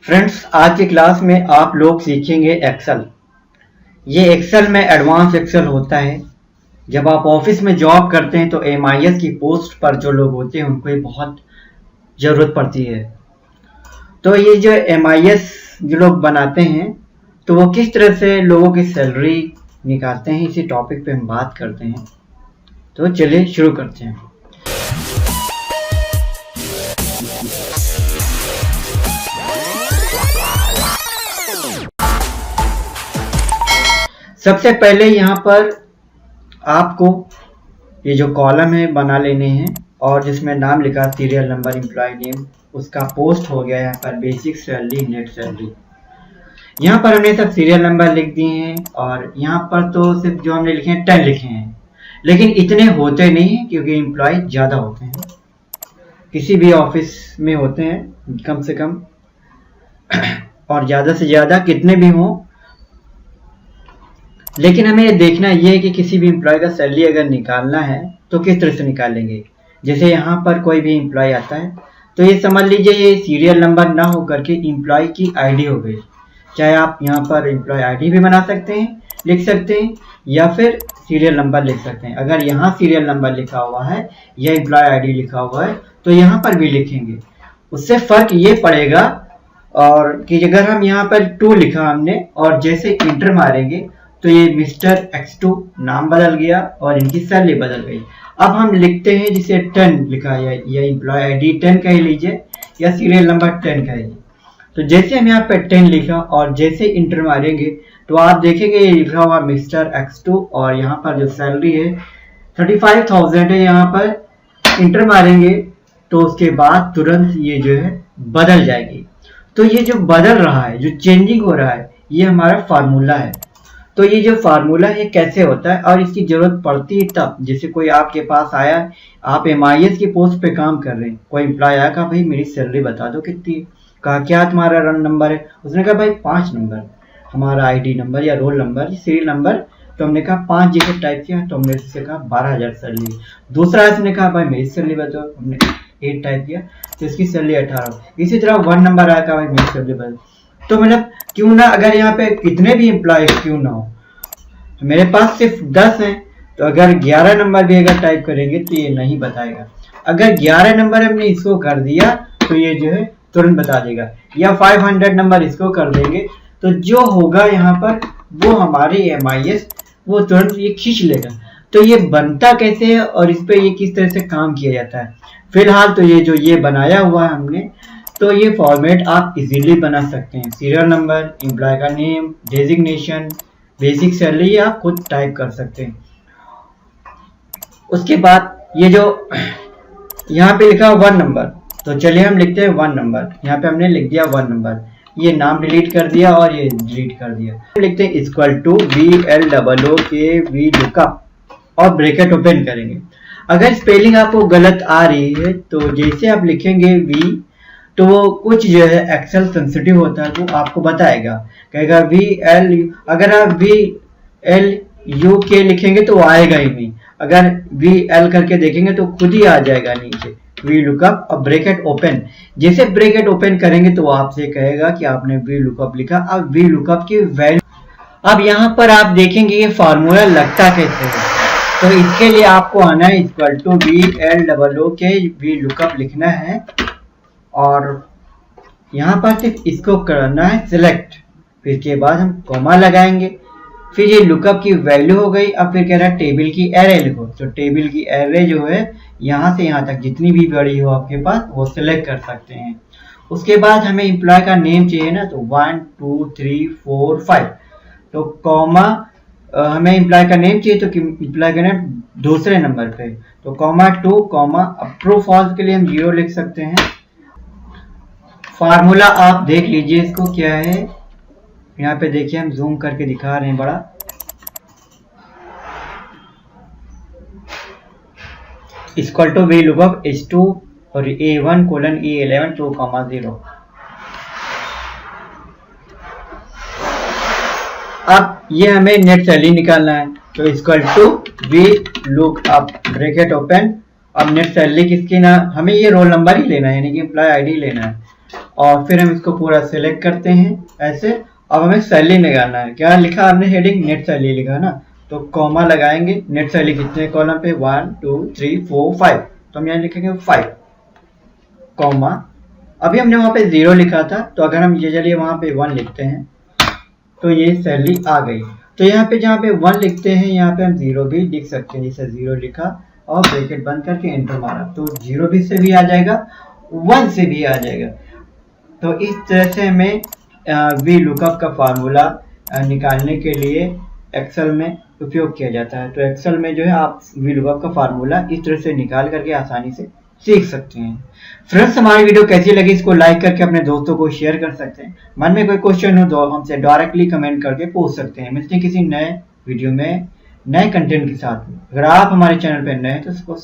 Friends, आज की class में आप लोग सीखेंगे एक्सेल। ये एक्सेल में एडवांस एक्सेल होता है। जब आप ऑफिस में जॉब करते हैं तो एमआईएस की पोस्ट पर जो लोग होते हैं उनको ये बहुत ज़रूरत पड़ती है। तो ये जो एमआईएस जो लोग बनाते हैं तो वो किस तरह से लोगों की सैलरी निकालते हैं, इसी टॉपिक पे हम बात करते हैं। तो चलिए शुरू करते हैं। सबसे पहले यहाँ पर आपको ये जो कॉलम है बना लेने हैं और जिसमें नाम लिखा सीरियल नंबर, एम्प्लॉय नेम, उसका पोस्ट हो गया यहाँ पर बेसिक सैलरी, नेट सैलरी। यहाँ पर हमने सब सीरियल नंबर लिख दिए हैं और यहाँ पर तो सिर्फ जो हमने लिखे हैं 10 लिखे हैं, लेकिन इतने होते नहीं हैं क्योंकि एम्प्लॉय ज़्यादा होते हैं, किसी भी ऑफिस में होते हैं कम से कम और ज़्यादा से ज़्यादा कितने भी हों। लेकिन हमें ये देखना ये है कि किसी भी एम्प्लॉय का सैलरी अगर निकालना है तो किस तरह से निकालेंगे। जैसे यहाँ पर कोई भी एम्प्लॉय आता है तो ये समझ लीजिए ये सीरियल नंबर ना हो करके एम्प्लॉय की आईडी हो गई। चाहे आप यहाँ पर एम्प्लॉय आईडी भी बना सकते हैं, लिख सकते हैं, या फिर सीरियल नंबर लिख सकते हैं। अगर यहाँ सीरियल नंबर लिखा हुआ है या एम्प्लॉय आईडी लिखा हुआ है तो यहाँ पर भी लिखेंगे। उससे फर्क ये पड़ेगा और कि अगर हम यहाँ पर 2 लिखा हमने और जैसे इंटर मारेंगे तो ये मिस्टर X2 नाम बदल गया और इनकी सैलरी बदल गई। अब हम लिखते हैं जिसे 10 लिखा है या एम्प्लॉय आईडी 10 कह लीजिए या सीरियल नंबर 10 कह लीजिए। तो जैसे हम यहाँ पे 10 लिखा और जैसे इंटर मारेंगे तो आप देखेंगे ये लिखा हुआ मिस्टर X2 और यहाँ पर जो सैलरी है 35,000 है। यहाँ पर इंटर मारेंगे तो उसके बाद तुरंत ये जो है बदल जाएगी। तो ये जो बदल रहा है, जो चेंजिंग हो रहा है, ये हमारा फार्मूला है। तो ये जो फार्मूला है कैसे होता है और इसकी जरूरत पड़ती है तब, जैसे कोई आपके पास आया, आप एमआईएस की पोस्ट पे काम कर रहे हैं, कोई एम्प्लॉय आया, कहा भाई मेरी सैलरी बता दो कितनी है। कहा क्या तुम्हारा रन नंबर है? उसने कहा भाई 5 नंबर हमारा आईडी नंबर या रोल नंबर, सीरियल नंबर। तो हमने कहा 5 जैसे टाइप किया तो हमने उससे कहा 12,000 सैलरी। दूसरा इसने कहा भाई मेरी सैलरी बताओ, हमने 8 टाइप किया तो इसकी सैलरी 18। इसी तरह 1 नंबर आया, कहा भाई मेरी सैलरी बताओ। तो मतलब क्यों ना, अगर यहाँ पे कितने भी एम्प्लॉय क्यों ना हो, मेरे पास सिर्फ 10 हैं तो अगर 11 नंबर भी अगर टाइप करेंगे तो ये नहीं बताएगा। अगर 11 नंबर हमने इसको कर दिया तो ये जो है तुरंत बता देगा, या 500 नंबर इसको कर देंगे तो जो होगा यहाँ पर वो हमारी एमआईएस वो तुरंत ये खींच लेगा। तो ये बनता कैसे है और इस पे ये किस तरह से काम किया जाता है। फिलहाल तो ये जो ये बनाया हुआ है हमने, तो ये फॉर्मेट आप इजीली बना सकते हैं। सीरियल नंबर, एम्प्लॉय का नेम, डेजिग्नेशन, बेसिक सैलरी आप खुद टाइप कर सकते हैं। उसके बाद ये जो यहाँ पे लिखा 1 नंबर, तो चलिए हम लिखते हैं 1 नंबर। यहाँ पे हमने लिख दिया 1 नंबर, ये नाम डिलीट कर दिया और ये डिलीट कर दिया। लिखते हैं इक्वल टू VLOOK लुकअप और ब्रैकेट ओपन करेंगे। अगर स्पेलिंग आपको गलत आ रही है तो जैसे आप लिखेंगे V तो वो कुछ जो है एक्सेल सेंसिटिव होता है, वो आपको बताएगा, कहेगा VL। अगर आप VLUK लिखेंगे तो आएगा ही नहीं, अगर VL करके देखेंगे तो खुद ही आ जाएगा नीचे VLOOKUP और ब्रैकेट ओपन। जैसे ब्रैकेट ओपन करेंगे तो आपसे कहेगा कि आपने VLOOKUP लिखा। अब VLOOKUP की वैल्यू, अब यहाँ पर आप देखेंगे ये फार्मूला लगता कैसे है। तो इसके लिए आपको आना है इक्वल टू VLOOK VLOOKUP लिखना है और यहाँ पर सिर्फ इसको करना है सिलेक्ट, फिर के बाद हम कॉमा लगाएंगे, फिर ये लुकअप की वैल्यू हो गई। अब फिर कह रहा है टेबल की एरे लिखो, तो टेबल की एरे जो है यहाँ से यहाँ तक जितनी भी बड़ी हो आपके पास वो सिलेक्ट कर सकते हैं। उसके बाद हमें एम्प्लॉय का नेम चाहिए ना, तो 1 2 3 4 5, तो कॉमा हमें एम्प्लॉय का नेम चाहिए तो एम्प्लॉय का नेम दूसरे नंबर पे, तो कॉमा 2 कॉमा। अब ट्रू फॉल्स के लिए हम 0 लिख सकते हैं। फार्मूला आप देख लीजिए इसको क्या है, यहाँ पे देखिए हम जूम करके दिखा रहे हैं बड़ा। इक्वल टू VLOOKUP H2 और A1 कोलन E11 2 कॉमा 0। अब ये हमें नेट सैलरी निकालना है, तो equal to VLOOKUP bracket open. अब नेट सैलरी किसकी ना, हमें ये रोल नंबर ही लेना है, यानी कि एम्प्लॉय आईडी लेना है। और फिर हम इसको पूरा सिलेक्ट करते हैं ऐसे। अब हमें सैलरी निकालना है। क्या लिखा हमने हेडिंग? नेट सैलरी लिखा ना, तो कॉमा लगाएंगे। नेट सैलरी कितने कॉलम पे? 1 2 3 4 5, तो हम यहाँ लिखेंगे 5 कॉमा। अभी हमने वहां पे 0 लिखा था, तो अगर हम ये चलिए वहां पे 1 लिखते हैं तो ये सैलरी आ गई। तो यहाँ पे जहाँ पे 1 लिखते हैं यहाँ पे हम 0 भी लिख सकते हैं। जैसे 0 लिखा और ब्रैकेट बंद करके एंटर मारा, तो 0 भी से भी आ जाएगा, 1 से भी आ जाएगा। तो इस तरह से हमें वी लुकअप का फार्मूला निकालने के लिए एक्सेल में उपयोग किया जाता है। तो एक्सेल में जो है आप वी लुकअप का फार्मूला इस तरह से निकाल करके आसानी से सीख सकते हैं। फ्रेंड्स, हमारी वीडियो कैसी लगी इसको लाइक करके अपने दोस्तों को शेयर कर सकते हैं। मन में कोई क्वेश्चन हो तो हमसे डायरेक्टली कमेंट करके पूछ सकते हैं। मिलते हैं किसी नए वीडियो में नए कंटेंट के साथ। अगर आप हमारे चैनल पर नए हैं तो उसको